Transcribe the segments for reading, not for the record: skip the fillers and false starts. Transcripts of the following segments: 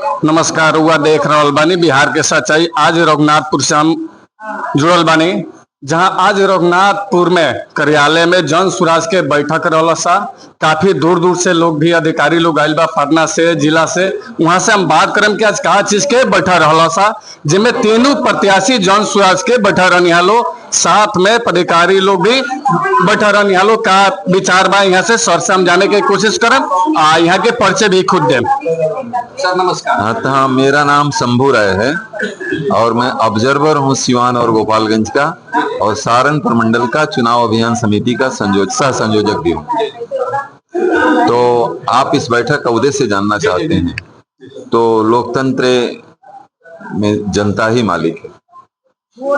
नमस्कार। हुआ देख रहल बानी बिहार के सच्चाई। आज रघुनाथपुर से हम जुड़ल बानी, जहां आज रघुनाथपुर में कार्यालय में जन सुराज के बैठक रहल सा। काफी दूर दूर से लोग भी अधिकारी लोग आयल बा, पटना से, जिला से। वहां से हम बात करम कि आज का चीज के बैठा रहल सा, जिनमें तीनों प्रत्याशी जन सुराज के बैठा रहनी हालो, साथ में पदाधिकारी लोग भी बैठा रहनी हालो। का विचार बा यहाँ से सर से हम जाने की कोशिश करम, यहाँ के पर्चे भी खुद देम। सर नमस्कार। हाँ, तो मेरा नाम शंभू राय है और मैं ऑब्जर्वर हूँ सिवान और गोपालगंज का, और सारण प्रमंडल का चुनाव अभियान समिति का सह संयोजक भी हूँ। तो आप इस बैठक का उद्देश्य जानना चाहते हैं, तो लोकतंत्र में जनता ही मालिक है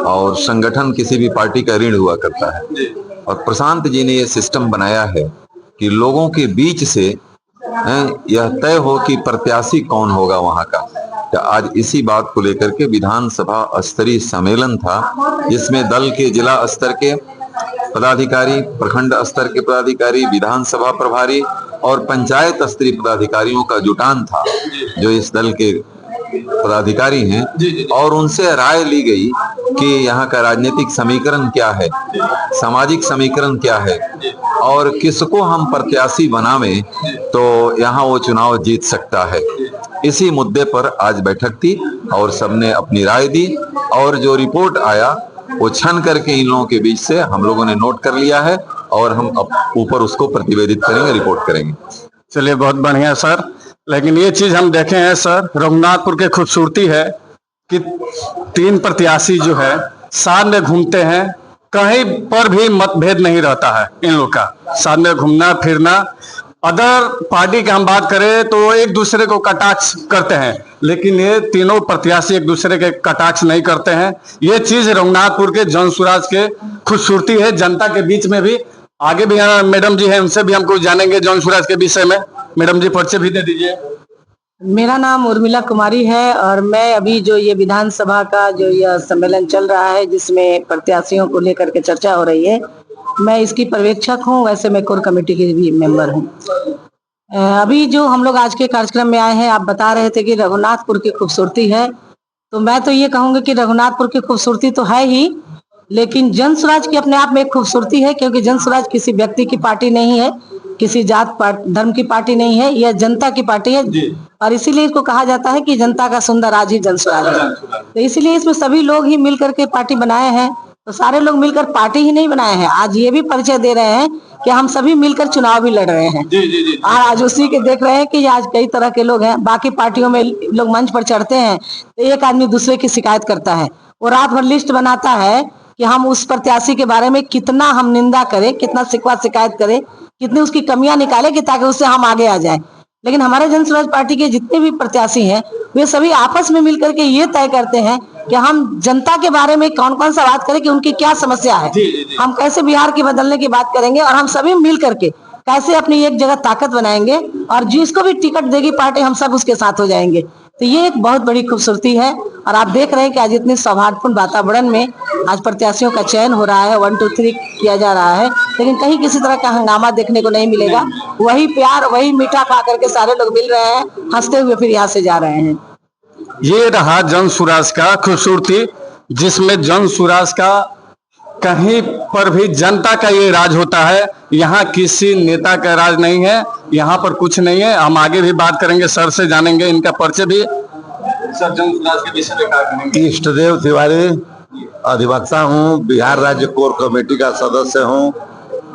और संगठन किसी भी पार्टी का ऋण हुआ करता है। और प्रशांत जी ने यह सिस्टम बनाया है कि लोगों के बीच से यह तय हो कि प्रत्याशी कौन होगा वहां का। तो आज इसी बात को लेकर के विधानसभा स्तरीय सम्मेलन था, जिसमें दल के जिला स्तर के पदाधिकारी, प्रखंड स्तर के पदाधिकारी, विधानसभा प्रभारी और पंचायत स्तरीय पदाधिकारियों का जुटान था, जो इस दल के पदाधिकारी हैं। और उनसे राय ली गई कि यहाँ का राजनीतिक समीकरण क्या है, सामाजिक समीकरण क्या है, और किसको हम प्रत्याशी बनावें तो यहाँ वो चुनाव जीत सकता है। इसी मुद्दे पर आज बैठक थी और सबने अपनी राय दी, और जो रिपोर्ट आया वो छन करके इन लोगों के बीच से हम लोगों ने नोट कर लिया है, और हम ऊपर उसको प्रतिवेदित करेंगे, रिपोर्ट करेंगे। चलिए, बहुत बढ़िया सर। लेकिन ये चीज हम देखे हैं सर, रघुनाथपुर की खूबसूरती है कि तीन प्रत्याशी जो है साथ में घूमते हैं, कहीं पर भी मतभेद नहीं रहता है इन लोग का। साथ में घूमना फिरना, अदर पार्टी की हम बात करें तो एक दूसरे को कटाक्ष करते हैं, लेकिन ये तीनों प्रत्याशी एक दूसरे के कटाक्ष नहीं करते हैं। ये चीज रघुनाथपुर के जन सुराज के खूबसूरती है। जनता के बीच में भी आगे भी यहाँ मैडम जी हैं, उनसे भी हम कुछ जानेंगे जन सुराज के विषय में। मैडम जी पर्चे भी दे दीजिए। मेरा नाम उर्मिला कुमारी है और मैं अभी जो ये विधानसभा का जो यह सम्मेलन चल रहा है, जिसमें प्रत्याशियों को लेकर के चर्चा हो रही है, मैं इसकी पर्यवेक्षक हूँ। वैसे मैं कोर कमेटी की भी मेंबर हूँ। अभी जो हम लोग आज के कार्यक्रम में आए हैं, आप बता रहे थे कि रघुनाथपुर की खूबसूरती है, तो मैं तो ये कहूँगी कि रघुनाथपुर की खूबसूरती तो है ही, लेकिन जन स्वराज की अपने आप में एक खूबसूरती है, क्योंकि जन स्वराज किसी व्यक्ति की पार्टी नहीं है, किसी जात धर्म की पार्टी नहीं है, यह जनता की पार्टी है। और इसीलिए इसको कहा जाता है कि जनता का सुंदर राज ही जन स्वराज है। तो इसीलिए इसमें सभी लोग ही मिलकर के पार्टी बनाए हैं। तो सारे लोग मिलकर पार्टी ही नहीं बनाए हैं, आज ये भी परिचय दे रहे हैं कि हम सभी मिलकर चुनाव भी लड़ रहे हैं। और आज उसी के देख रहे हैं कि आज कई तरह के लोग हैं। बाकी पार्टियों में लोग मंच पर चढ़ते हैं तो एक आदमी दूसरे की शिकायत करता है, वो रात भर लिस्ट बनाता है कि हम उस प्रत्याशी के बारे में कितना हम निंदा करें, कितना शिकवा शिकायत करें, कितनी उसकी कमियां निकालें कि ताकि उससे हम आगे आ जाए। लेकिन हमारे जन स्वराज पार्टी के जितने भी प्रत्याशी हैं, वे सभी आपस में मिलकर के ये तय करते हैं कि हम जनता के बारे में कौन कौन सा बात करें कि उनकी क्या समस्या है, हम कैसे बिहार की बदलने की बात करेंगे, और हम सभी मिल करके कैसे अपनी एक जगह ताकत बनाएंगे, और जिसको भी टिकट देगी पार्टी हम सब उसके साथ हो जाएंगे। तो ये एक बहुत बड़ी खूबसूरती है। और आप देख रहे हैं कि आज इतने सौहार्दपूर्ण वातावरण में आज प्रत्याशियों का चयन हो रहा है, 1 2 3 किया जा रहा है, लेकिन कहीं किसी तरह का हंगामा देखने को नहीं मिलेगा। वही प्यार, वही मीठा खा करके सारे लोग मिल रहे हैं, हंसते हुए फिर यहाँ से जा रहे हैं। ये रहा जन सुराज का खूबसूरती, जिसमें जन सुराज का कहीं पर भी जनता का ये राज होता है। यहाँ किसी नेता का राज नहीं है, यहाँ पर कुछ नहीं है। हम आगे भी बात करेंगे, सर से जानेंगे इनका परिचय भी। सर जन सुराज के विषय में क्या करेंगे? इष्टदेव तिवारी, अधिवक्ता हूँ, बिहार राज्य कोर कमेटी का सदस्य हूँ,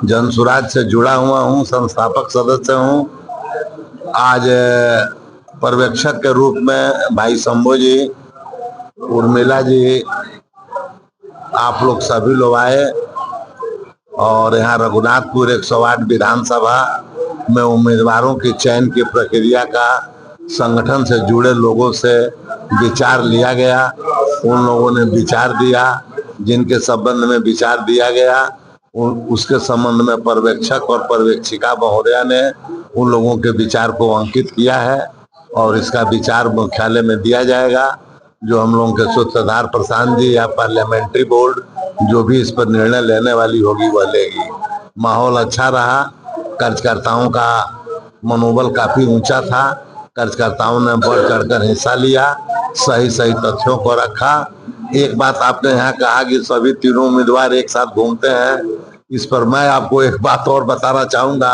जन सुराज से जुड़ा हुआ हूँ, संस्थापक सदस्य हूँ। आज पर्यवेक्षक के रूप में भाई शंभू जी, उर्मिला जी, आप लोग सभी लोग आए, और यहाँ रघुनाथपुर 108 विधानसभा में उम्मीदवारों की चयन की प्रक्रिया का संगठन से जुड़े लोगों से विचार लिया गया। उन लोगों ने विचार दिया, जिनके संबंध में विचार दिया गया उसके संबंध में पर्यवेक्षक और पर्यवेक्षिका महोदया ने उन लोगों के विचार को अंकित किया है, और इसका विचार मुख्यालय में दिया जाएगा। जो हम लोगों के सूत्रधार प्रशांत जी या पार्लियामेंट्री बोर्ड जो भी इस पर निर्णय लेने वाली होगी वह लेगी। माहौल अच्छा रहा, कार्यकर्ताओं का मनोबल काफी ऊंचा था, कार्यकर्ताओं ने बढ़ चढ़कर हिस्सा लिया, सही सही तथ्यों को रखा। एक बात आपने यहाँ कहा कि सभी तीनों उम्मीदवार एक साथ घूमते हैं, इस पर मैं आपको एक बात और बताना चाहूंगा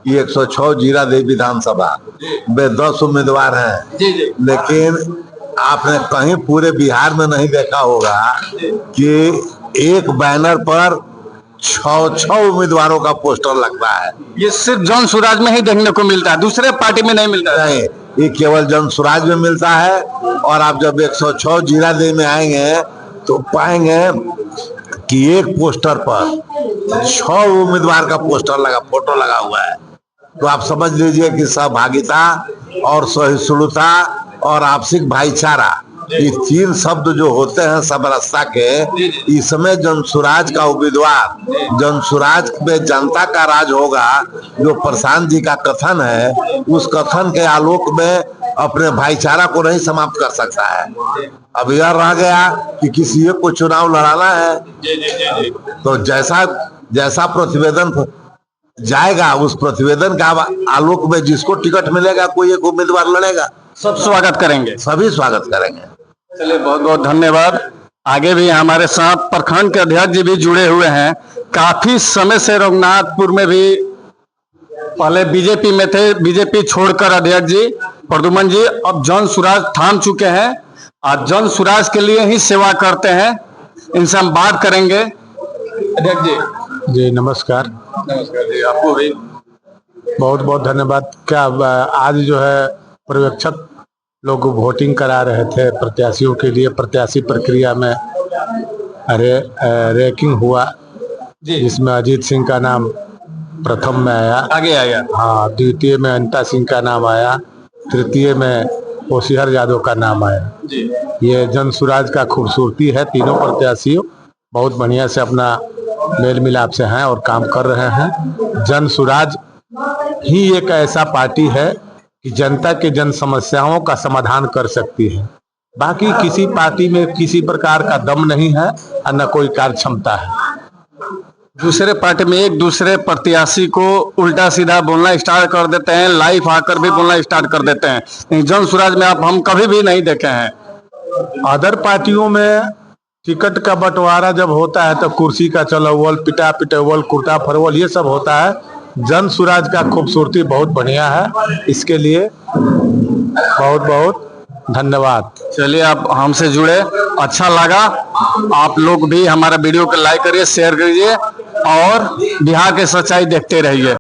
कि 106 जीरादेवी विधानसभा में 10 उम्मीदवार हैं, लेकिन आपने कहीं पूरे बिहार में नहीं देखा होगा कि एक बैनर पर 6 उम्मीदवारों का पोस्टर लगता है। ये सिर्फ जन स्वराज में ही देखने को मिलता है, दूसरे पार्टी में नहीं मिलता है। नहीं, ये केवल जन स्वराज में मिलता है। और आप जब 106 जीरादेवी में आएंगे तो पाएंगे कि एक पोस्टर पर 6 उम्मीदवार का फोटो लगा हुआ है। तो आप समझ लीजिए कि सहभागिता और सहिष्णुता और आपसी भाईचारा, ये 3 शब्द जो होते हैं सब रास्ता के, इसमें जनसुराज का उम्मीदवार, जनसुराज में जनता का राज होगा, जो प्रशांत जी का कथन है, उस कथन के आलोक में अपने भाईचारा को नहीं समाप्त कर सकता है। अब यह रह गया कि किसी एक को चुनाव लड़ाना है, तो जैसा प्रतिवेदन जाएगा, उस प्रतिवेदन का आलोक में जिसको टिकट मिलेगा कोई एक उम्मीदवार लड़ेगा। सब स्वागत करेंगे, सभी स्वागत करेंगे। चलिए, बहुत बहुत धन्यवाद। आगे भी हमारे साथ प्रखंड के अध्यक्ष जी भी जुड़े हुए हैं। काफी समय से रघुनाथपुर में भी पहले बीजेपी में थे, बीजेपी छोड़कर अध्यक्ष जी प्रद्युमन जी अब जन स्वराज थाम चुके हैं और जन स्वराज के लिए ही सेवा करते हैं। इनसे हम बात करेंगे। अध्यक्ष जी नमस्कार। नमस्कार जी, आपको भी बहुत बहुत धन्यवाद। क्या आज जो है पर्यवेक्षक लोग वोटिंग करा रहे थे प्रत्याशियों के लिए, प्रत्याशी प्रक्रिया में रैंकिंग हुआ, जिसमें अजीत सिंह का नाम प्रथम में आया, आगे आया। हाँ, द्वितीय में अनिता सिंह का नाम आया, तृतीय में होशियार यादव का नाम आया। ये जन स्वराज का खूबसूरती है। तीनों प्रत्याशियों बहुत बढ़िया से अपना मेल मिलाप से हैं और काम कर रहे हैं। जन स्वराज ही एक ऐसा पार्टी है कि जनता के जन समस्याओं का समाधान कर सकती है। बाकी किसी पार्टी में किसी प्रकार का दम नहीं है और न कोई कार्य क्षमता है। दूसरे पार्टी में एक दूसरे प्रत्याशी को उल्टा सीधा बोलना स्टार्ट कर देते हैं, लाइव आकर भी बोलना स्टार्ट कर देते हैं। लेकिन जन स्वराज में हम कभी भी नहीं देखे हैं। अदर पार्टियों में टिकट का बंटवारा जब होता है तो कुर्सी का चलवल, पिटा पिटवल, कुर्ता फरवल, ये सब होता है। जन स्वराज का खूबसूरती बहुत बढ़िया है, इसके लिए बहुत बहुत धन्यवाद। चलिए, आप हमसे जुड़े, अच्छा लगा। आप लोग भी हमारा वीडियो को लाइक करिए, शेयर करिए और बिहार की सच्चाई देखते रहिए।